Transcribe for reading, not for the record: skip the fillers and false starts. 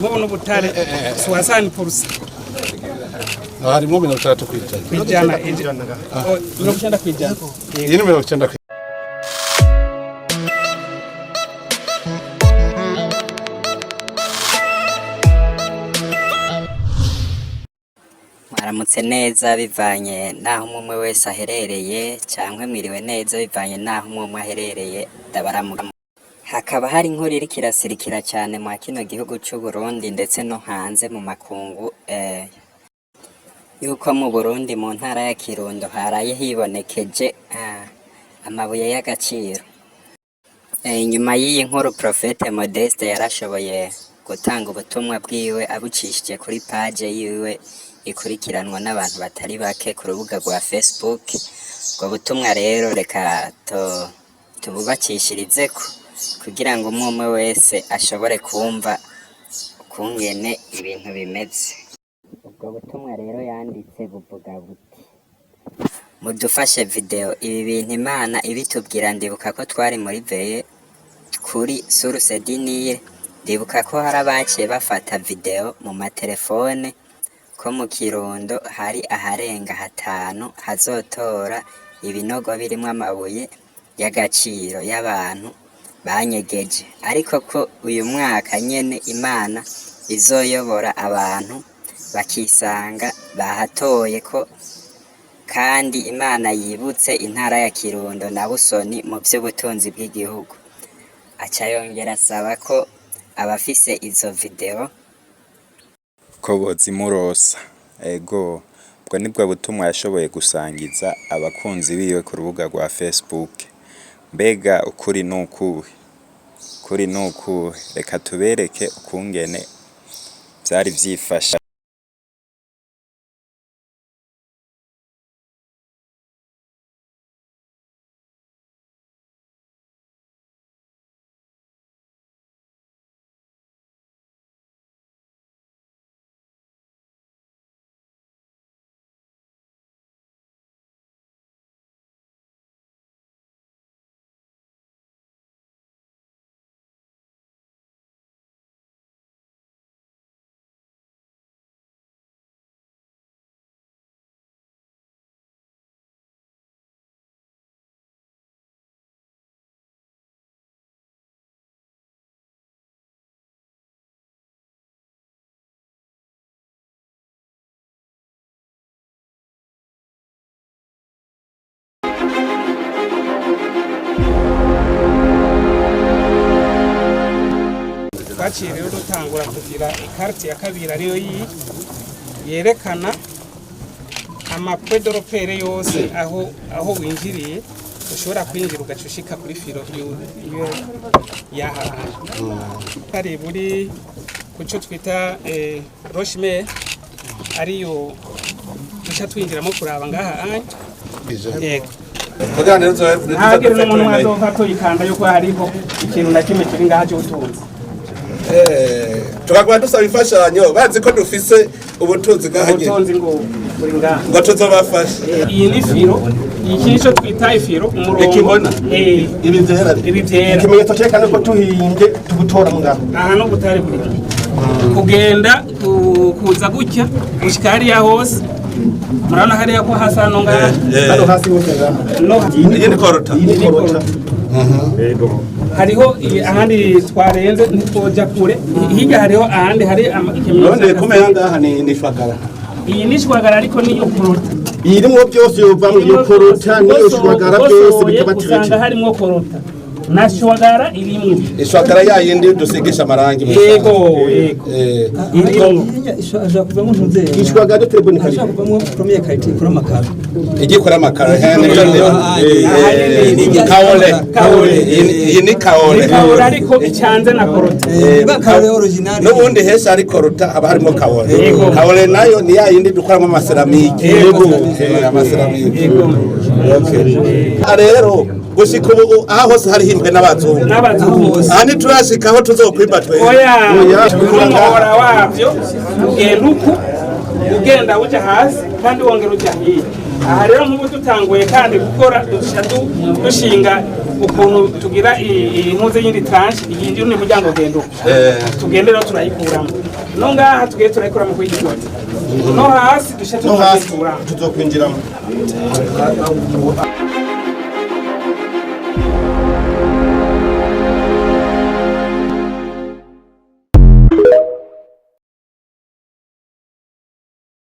Mubono butare swasani purusa. Harimo 30 kwijana. Kwijana no kuchanda kwijana. Yini 90 Maramutse neza bivanye naho umwe wese aherereye cyangwa mwiriwe neza bivanye naho umwe aherereye ndabaramuka. Hakaba hari inkuru iri kirasirikira cyane mu kino gihugu cy'u Burundi ndetse no hanze mu makungu yuko mu Burundi mu ntara ya Kirundo haraye hibonekeje amabuye y'agaciro. Inyuma y'iyi nkuru Prophete Modeste yarashoboye gutanga ubutumwa bwiwe abucishije kuri page yiwe ikurikiranwa n'abantu batari bake ku rubuga rwa Facebook. Ubwo butumwa rero reka tububakishirizeko kugira ngo umwe wese ashobore kumva ukungene ibintu bimeze. Ubwo butumwa rero yanditse buvuga buti: mudufashe video ibi bintu Imana ibitubwira. Ndibuka ko twari muri veye kuri Source Dinire, ndibuka ko hari abaciye bafata video mu matelefone ko mu Kirundo hari aharenga 5 hazotora ibinogo birimo amabuye y'agaciro y'abantu banyegeje, ariko ko uyu mwaka nyene Imana izoyobora abantu bakisanga bahatoye ko, kandi Imana yibutse intara ya Kirundo na Busoni mu by'ubutunzi bw'igihugu. Aca yongera asaba ko abafise izo video ko bozimurosa. Ego ubwo nibwo butumwa yashoboye gusangiza abakunzi biwe ku rubuga rwa Facebook. Mbega ukuri nukuhe? Kuri nukuhe? Reka tubereke ukungene byari byifasha. Baciye rero dutangura kugira ikarti ya kabiri ariyo yerekana amapwedoropere yose aho winjiriye ushobora kwinjira ugacushika kuri filo iyo yahaha. Kari buri kuco twita Rochemere ariyo duca twinjiramo kuraba ngaha yego. Ntagira n'umuntu wazova ko ikanda yuko hariho ikintu na kimwe kiri ngaha cy'ubutunzi. Tukagwa dusaba imfashanyo bazi ko dufise ubutunzi gahanye. Ubutunzi ngo buri ngaha. Ngo tuzobafasha. Iyi ni filo, iki nico twita ifilo umurongo. Ikibona. Ibi vyera. Ikimenyetso cyerekana ko tuhimbye tugutora ngaho. Aha no butari buri. Kugenda kuza gutya gushika hariya hose. Murabona hariya ko hasa no ngaha. Hano hasi hose ngaha. No iyi ni korota. Yego. Hariho ahandi twarenze ntitwoja kure. Hirya hariho ahandi hari ikimenyetso. None kumenya ngaha ni shwagara. Iyi ni shwagara ariko ni korota. Irimo byose yova mu korota ni shwagara byose bikabatirije. Usanga harimo korota. Na shwagara irimwe. Ishwagara yayindi dusigisha amarangi mu. Yego. Ashaka kuvamo ntuze. Ishwagara telefone kari. Ashaka kuvamo premier qualité kuri amakara. Igikora amakara kaole iyi ni kaole ariko icyanze na korota. Kaole original. N'ubundi hese ari korota aba harimo kaole. Kaole nayo ni yayindi dukoramo amaseramike. Yego. Amaseramike. Okay. Rero gushika ubu aho hose hari himbwe n'abazungu. Ani turashika aho tuzokwimba twe. Oya. Umuhora wavyo ugenda uko ugenda uja hasi kandi wongera uja hirya. aha rero nk'ubu dutanguye kandi gukora dushinga ukuntu tugira impuze y'indi tranche iyindi ni muryango gendo tugende rero turayikuramo no ngaha tugiye turayikuramo ku y'igikoni no hasi dushe tuzokwinjiramo